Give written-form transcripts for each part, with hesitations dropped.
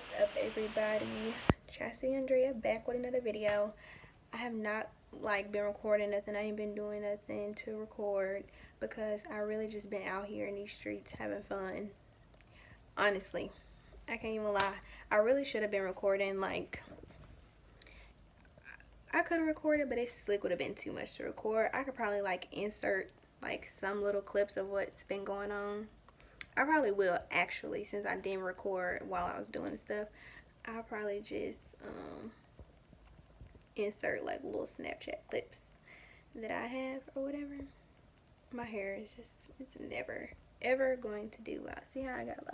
What's up, everybody? Chassie Andrea back with another video. I have not been recording nothing. I ain't been doing nothing to record because I really just been out here in these streets having fun. Honestly, I can't even lie. I really should have been recording. I could have recorded, but it slick would have been too much to record. I could probably insert some little clips of what's been going on. I probably will, actually, since I didn't record while I was doing stuff. I'll probably just insert little Snapchat clips that I have or whatever. My hair is just, it's never ever going to do well. See how I got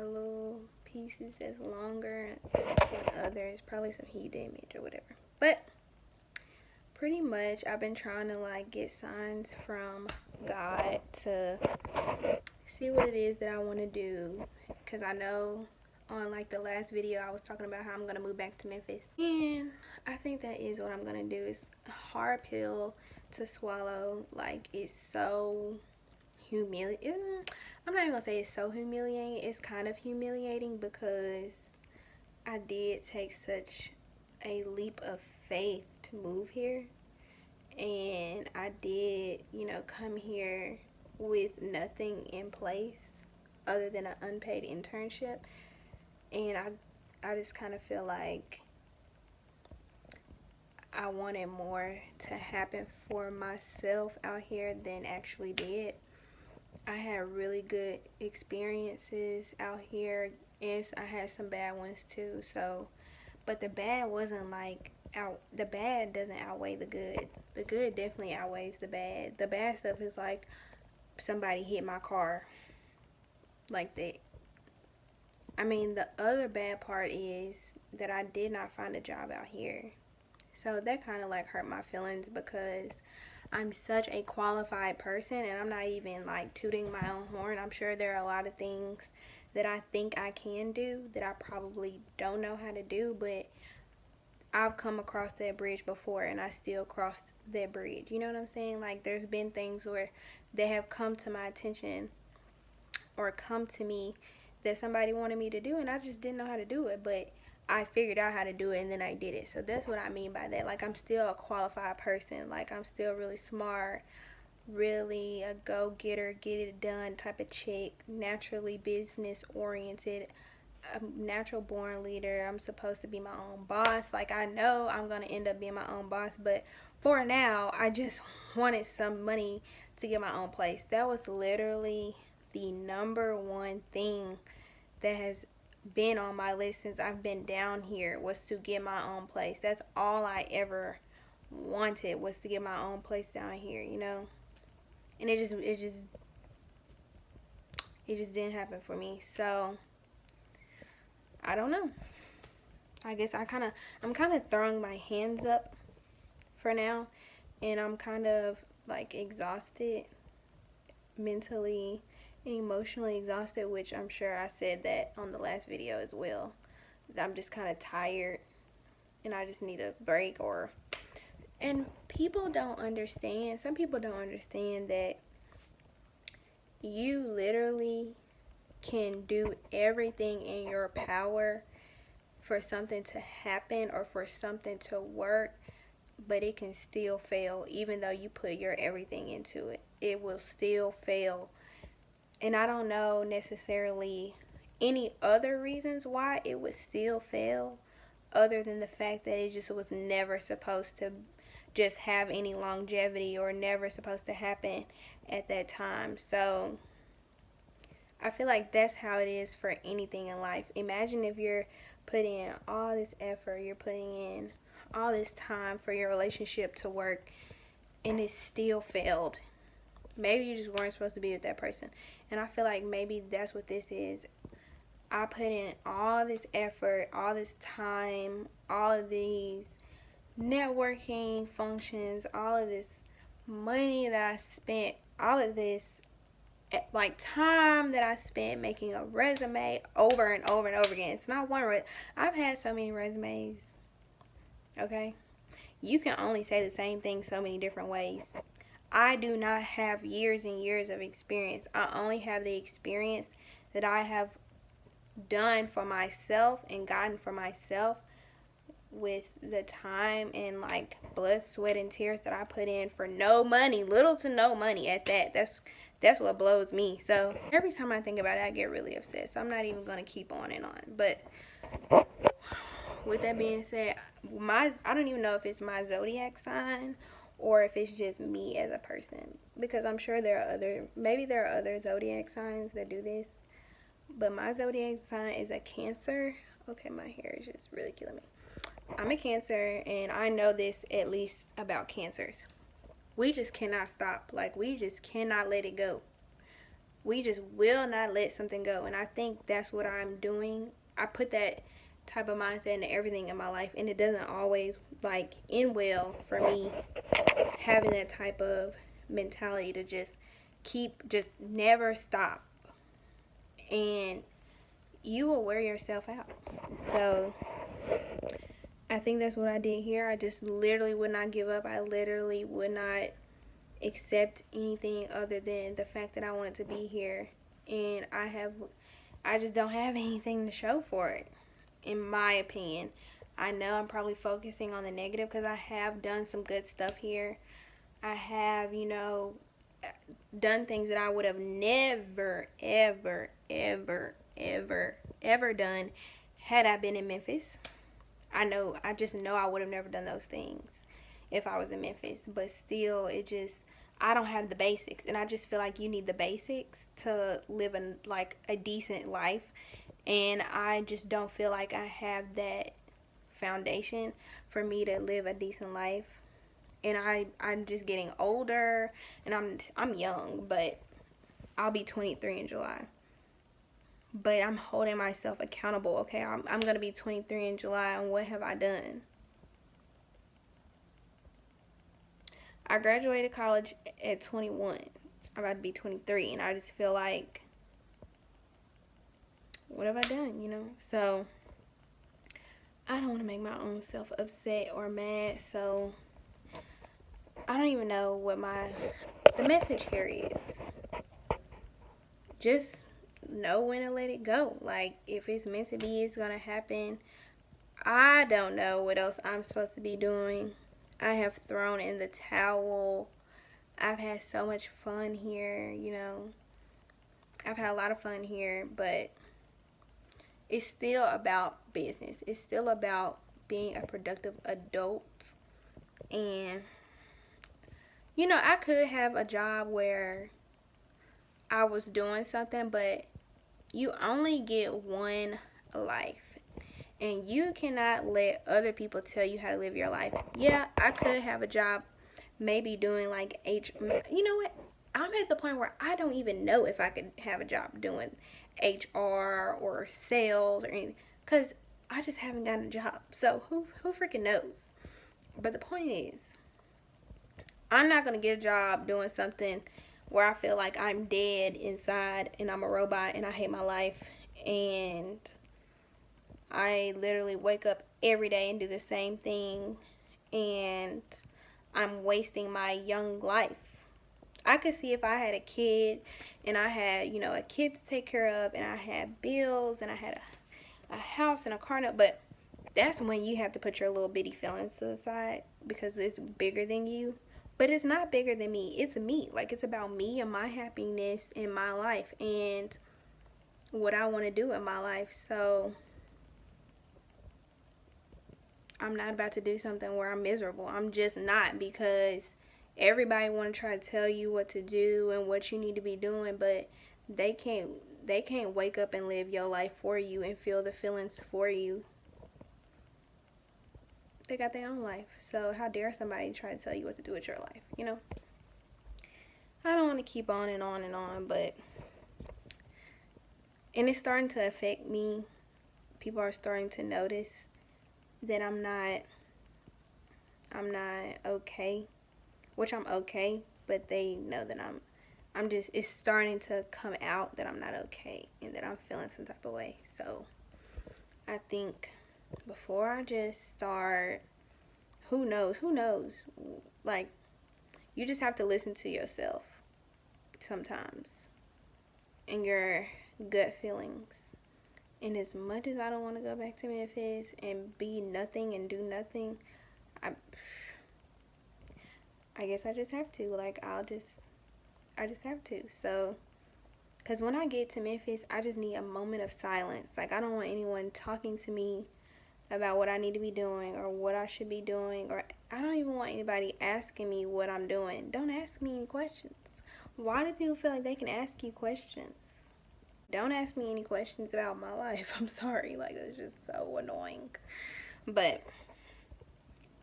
little pieces that's longer than others, probably some heat damage or whatever. But pretty much I've been trying to get signs from God to see what it is that I want to do, because I know on the last video I was talking about how I'm going to move back to Memphis, and I think that is what I'm going to do. It's a hard pill to swallow. It's so humiliating. I'm not even going to say it's so humiliating. It's kind of humiliating because I did take such a leap of faith to move here, and I did, come here with nothing in place other than an unpaid internship, and I just kind of feel like I wanted more to happen for myself out here than actually did. I had really good experiences out here. Yes, I had some bad ones too, but the bad wasn't the bad doesn't outweigh the good. The good definitely outweighs the bad. The bad stuff is somebody hit my car like that. I mean, the other bad part is that I did not find a job out here. So that kind of hurt my feelings, because I'm such a qualified person, and I'm not even tooting my own horn. I'm sure there are a lot of things that I think I can do that I probably don't know how to do, but I've come across that bridge before, and I still crossed that bridge. You know what I'm saying? There's been things where they have come to my attention or come to me that somebody wanted me to do, and I just didn't know how to do it, but I figured out how to do it, and then I did it. So that's what I mean by that. I'm still a qualified person. I'm still really smart, really a go-getter, get it done type of chick, naturally business oriented, a natural born leader. I'm supposed to be my own boss. I know I'm gonna end up being my own boss, but for now I just wanted some money to get my own place. That was literally the number one thing that has been on my list since I've been down here, was to get my own place. That's all I ever wanted, was to get my own place down here, and it just didn't happen for me. So I don't know. I guess I'm kind of throwing my hands up for now, and I'm kind of exhausted, mentally and emotionally exhausted, which I'm sure I said that on the last video as well. I'm just kind of tired, and I just need a break. And people don't understand. Some people don't understand that you literally can do everything in your power for something to happen or for something to work, but it can still fail. Even though you put your everything into it, it will still fail. And I don't know necessarily any other reasons why it would still fail, other than the fact that it just was never supposed to just have any longevity, or never supposed to happen at that time. So I feel like that's how it is for anything in life. Imagine if you're putting in all this effort, you're putting in all this time for your relationship to work, and it still failed. Maybe you just weren't supposed to be with that person. And I feel like maybe that's what this is. I put in all this effort, all this time, all of these networking functions, all of this money that I spent, all of this time that I spent making a resume over and over and over again. It's not one I've had so many resumes. Okay? You can only say the same thing so many different ways. I do not have years and years of experience. I only have the experience that I have done for myself and gotten for myself with the time and like blood, sweat, and tears that I put in for no money, little to no money at that. That's what blows me. So every time I think about it, I get really upset. So I'm not even gonna keep on and on. But with that being said, I don't even know if it's my zodiac sign or if it's just me as a person, because I'm sure there are other zodiac signs that do this, but my zodiac sign is a Cancer. Okay, my hair is just really killing me. I'm a Cancer, and I know this at least about Cancers. We just cannot stop. Like, we just cannot let it go. We just will not let something go. And I think that's what I'm doing. I put that type of mindset into everything in my life, and it doesn't always like end well for me having that type of mentality to just never stop, and you will wear yourself out. So I think that's what I did here. I just literally would not give up. I literally would not accept anything other than the fact that I wanted to be here, and I just don't have anything to show for it, in my opinion. I know I'm probably focusing on the negative because I have done some good stuff here. I have, done things that I would have never, ever, ever, ever, ever done had I been in Memphis. I just know I would have never done those things if I was in Memphis. But still, I don't have the basics. And I just feel like you need the basics to live a decent life. And I just don't feel like I have that foundation for me to live a decent life. And I'm just getting older, and I'm young, but I'll be 23 in July. But I'm holding myself accountable. Okay, I'm going to be 23 in July, and what have I done? I graduated college at 21. I'm about to be 23, and I just feel like, what have I done, So I don't want to make my own self upset or mad, so I don't even know what the message here is. Just know when to let it go. Like, if it's meant to be, it's gonna happen. I don't know what else I'm supposed to be doing. I have thrown in the towel. I've had so much fun here, I've had a lot of fun here, but it's still about business. It's still about being a productive adult. And I could have a job where I was doing something, but you only get one life, and you cannot let other people tell you how to live your life. Yeah, I could have a job maybe doing like you know what? I'm at the point where I don't even know if I could have a job doing HR or sales or anything, because I just haven't gotten a job. So who freaking knows? But the point is, I'm not going to get a job doing something where I feel like I'm dead inside and I'm a robot and I hate my life, and I literally wake up every day and do the same thing, and I'm wasting my young life. I could see if I had a kid and I had, a kid to take care of, and I had bills, and I had a house and a car note, but that's when you have to put your little bitty feelings to the side because it's bigger than you. But it's not bigger than me. It's me. Like, it's about me and my happiness in my life and what I want to do in my life. So I'm not about to do something where I'm miserable. I'm just not, because everybody want to try to tell you what to do and what you need to be doing, but they can't wake up and live your life for you and feel the feelings for you. They got their own life. So how dare somebody try to tell you what to do with your life, I don't want to keep on and on and on, and it's starting to affect me. People are starting to notice that I'm not okay, which I'm okay, but they know that it's starting to come out that I'm not okay and that I'm feeling some type of way. So I think before I just start, who knows? Like, you just have to listen to yourself sometimes and your gut feelings And as much as I don't want to go back to Memphis and be nothing and do nothing, I guess I just have to. Like, I just have to. So, because when I get to Memphis, I just need a moment of silence. Like, I don't want anyone talking to me about what I need to be doing or what I should be doing. Or I don't even want anybody asking me what I'm doing. Don't ask me any questions. Why do people feel like they can ask you questions? Don't ask me any questions about my life. I'm sorry. Like, it's just so annoying. But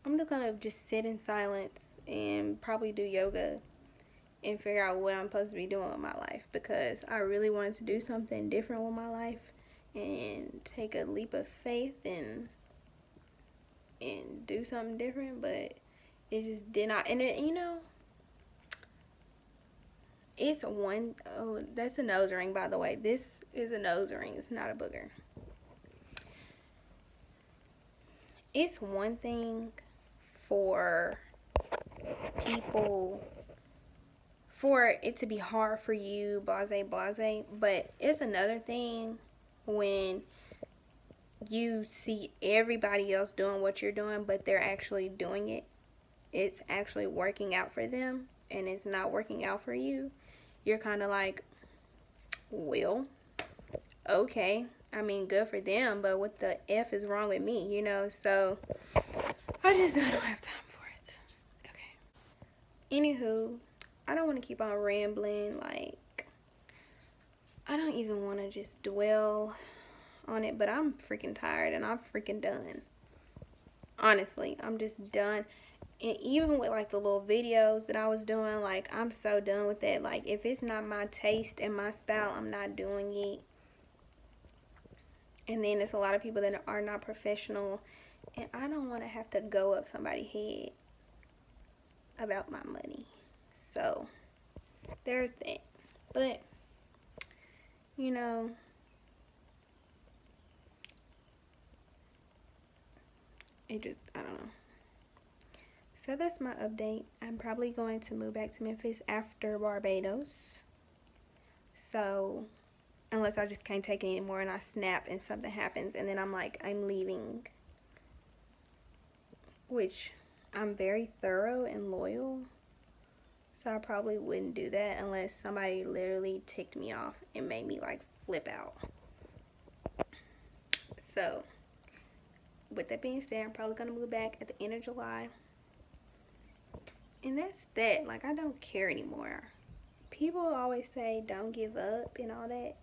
I'm just going to just sit in silence and probably do yoga and figure out what I'm supposed to be doing with my life, because I really wanted to do something different with my life and take a leap of faith and do something different, but it just did not. And it, you know, it's one, oh, that's a nose ring, by the way. This is a nose ring. It's not a booger. It's one thing for people, for it to be hard for you, blase, but it's another thing when you see everybody else doing what you're doing, but they're actually doing it. It's actually working out for them, and it's not working out for you. You're kind of like, well, okay. I mean, good for them, but what the F is wrong with me, you know? So, I just don't have time for it. Okay. Anywho, I don't want to keep on rambling. Like, I don't even want to just dwell on it, but I'm freaking tired and I'm freaking done. Honestly, I'm just done. And even with, like, the little videos that I was doing, like, I'm so done with that. Like, if it's not my taste and my style, I'm not doing it. And then there's a lot of people that are not professional, and I don't want to have to go up somebody's head about my money. So, there's that. But, you know, it just, I don't know. So that's my update. I'm probably going to move back to Memphis after Barbados. So, unless I just can't take it anymore and I snap and something happens and then I'm like, I'm leaving. Which, I'm very thorough and loyal. So I probably wouldn't do that unless somebody literally ticked me off and made me, like, flip out. So, with that being said, I'm probably going to move back at the end of July. And that's that. Like, I don't care anymore. People always say don't give up and all that.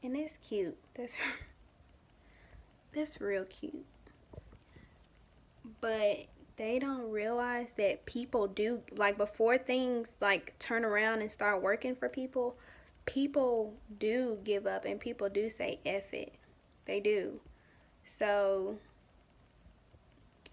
And that's cute. That's real cute. But they don't realize that people do, like, before things, like, turn around and start working for people, people do give up and people do say F it. They do. So,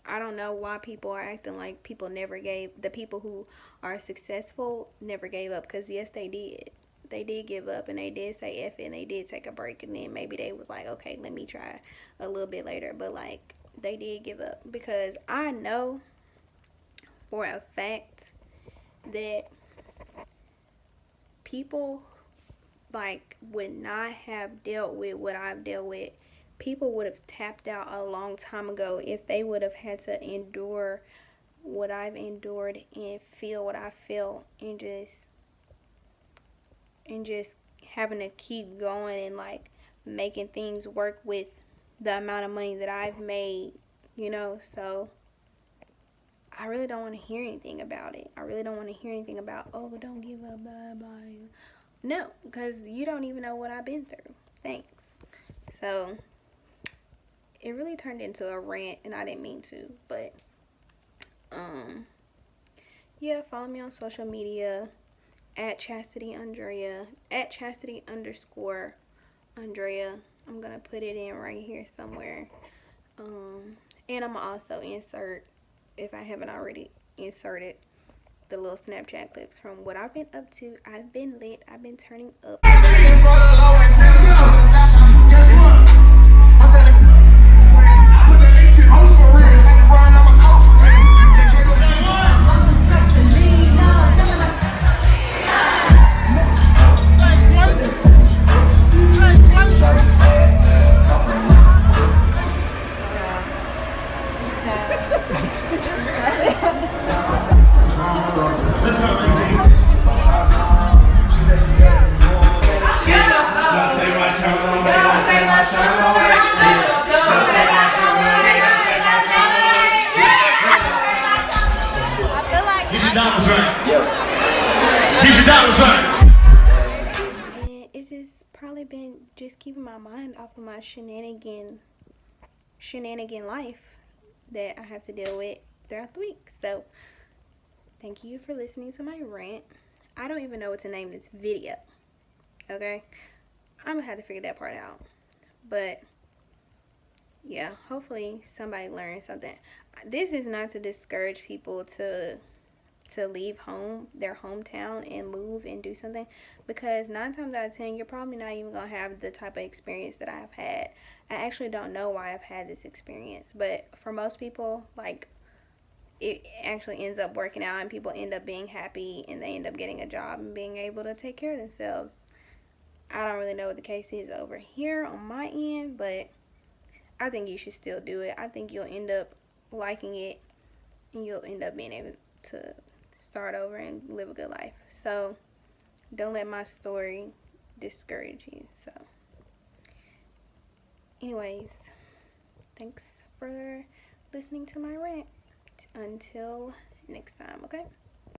I don't know why people are acting like people never gave, the people who are successful never gave up, because yes, they did. They did give up and they did say F it and they did take a break, and then maybe they was like, okay, let me try a little bit later. But, like, they did give up, because I know for a fact that people, like, would not have dealt with what I've dealt with. People would have tapped out a long time ago if they would have had to endure what I've endured and feel what I feel, and just having to keep going and, like, making things work with the amount of money that I've made, you know. So I really don't want to hear anything about it. I really don't want to hear anything about, oh, don't give up, blah, blah. No, because you don't even know what I've been through. Thanks. So it really turned into a rant, and I didn't mean to, but yeah, follow me on social media at Chastity Andrea, at Chastity_Andrea. I'm gonna put it in right here somewhere. And I'm gonna also insert, if I haven't already inserted, the little Snapchat clips from what I've been up to. I've been lit. I've been turning up. off of my shenanigan life that I have to deal with throughout the week. So thank you for listening to my rant. I don't even know what to name this video. Okay? I'm gonna have to figure that part out. But yeah, hopefully somebody learned something. This is not to discourage people to leave their hometown and move and do something, because 9 times out of 10 you're probably not even gonna have the type of experience that I've had. I actually don't know why I've had this experience, but for most people, like, it actually ends up working out and people end up being happy and they end up getting a job and being able to take care of themselves. I don't really know what the case is over here on my end, but I think you should still do it. I think you'll end up liking it and you'll end up being able to start over and live a good life. So don't let my story discourage you. So anyways, thanks for listening to my rant. Until next time, okay?